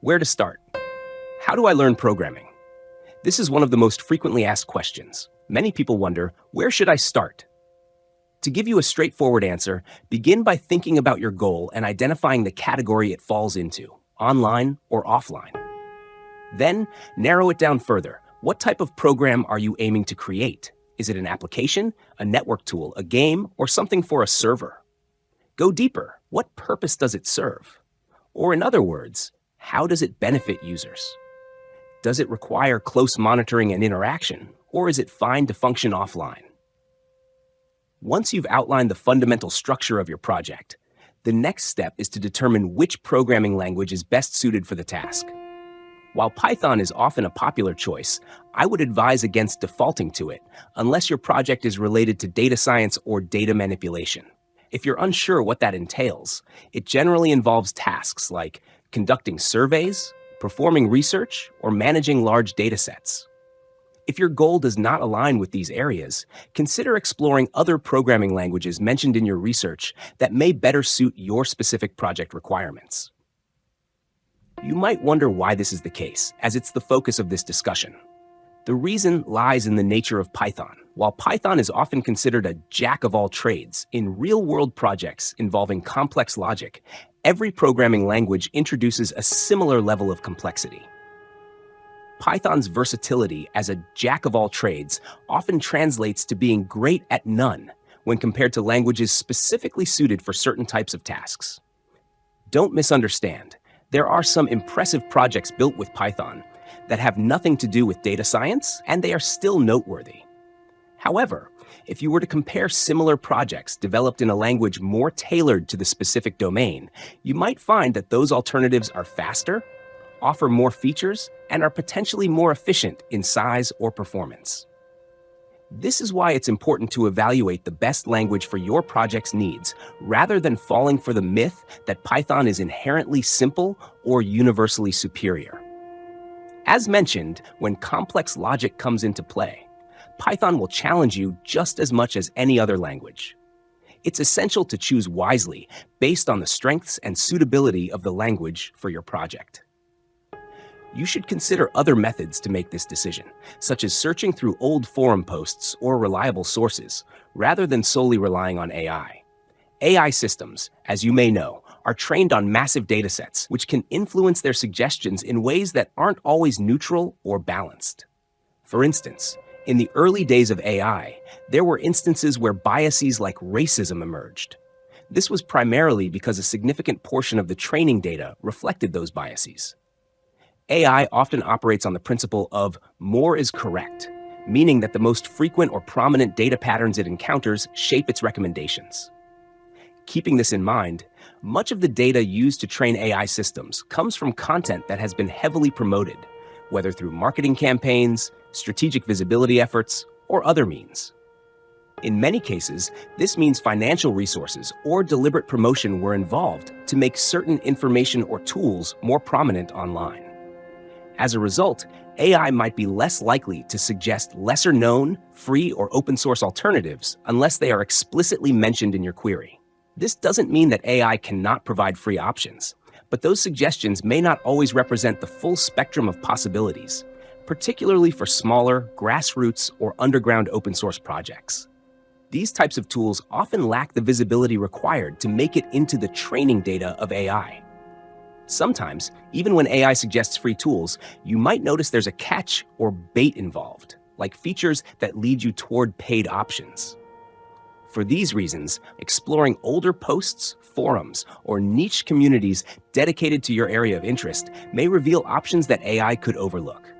Where to start? How do I learn programming? This is one of the most frequently asked questions. Many people wonder, where should I start? To give you a straightforward answer, begin by thinking about your goal and identifying the category it falls into, online or offline. Then, narrow it down further. What type of program are you aiming to create? Is it an application, a network tool, a game, or something for a server? Go deeper. What purpose does it serve? Or in other words, how does it benefit users? Does it require close monitoring and interaction, or is it fine to function offline? Once you've outlined the fundamental structure of your project, the next step is to determine which programming language is best suited for the task. While Python is often a popular choice, I would advise against defaulting to it unless your project is related to data science or data manipulation. If you're unsure what that entails, it generally involves tasks like conducting surveys, performing research, or managing large data sets. If your goal does not align with these areas, consider exploring other programming languages mentioned in your research that may better suit your specific project requirements. You might wonder why this is the case, as it's the focus of this discussion. The reason lies in the nature of Python. While Python is often considered a jack of all trades, in real-world projects involving complex logic, every programming language introduces a similar level of complexity. Python's versatility as a jack of all trades often translates to being great at none when compared to languages specifically suited for certain types of tasks. Don't misunderstand. There are some impressive projects built with Python that have nothing to do with data science, and they are still noteworthy. However, if you were to compare similar projects developed in a language more tailored to the specific domain, you might find that those alternatives are faster, offer more features, and are potentially more efficient in size or performance. This is why it's important to evaluate the best language for your project's needs, rather than falling for the myth that Python is inherently simple or universally superior. As mentioned, when complex logic comes into play, Python will challenge you just as much as any other language. It's essential to choose wisely based on the strengths and suitability of the language for your project. You should consider other methods to make this decision, such as searching through old forum posts or reliable sources, rather than solely relying on AI. AI systems, as you may know, are trained on massive datasets, which can influence their suggestions in ways that aren't always neutral or balanced. For instance, in the early days of AI, there were instances where biases like racism emerged. This was primarily because a significant portion of the training data reflected those biases. AI often operates on the principle of more is correct, meaning that the most frequent or prominent data patterns it encounters shape its recommendations. Keeping this in mind, much of the data used to train AI systems comes from content that has been heavily promoted, whether through marketing campaigns, strategic visibility efforts, or other means. In many cases, this means financial resources or deliberate promotion were involved to make certain information or tools more prominent online. As a result, AI might be less likely to suggest lesser-known, free or open-source alternatives unless they are explicitly mentioned in your query. This doesn't mean that AI cannot provide free options, but those suggestions may not always represent the full spectrum of possibilities, particularly for smaller, grassroots, or underground open-source projects. These types of tools often lack the visibility required to make it into the training data of AI. Sometimes, even when AI suggests free tools, you might notice there's a catch or bait involved, like features that lead you toward paid options. For these reasons, exploring older posts, forums, or niche communities dedicated to your area of interest may reveal options that AI could overlook.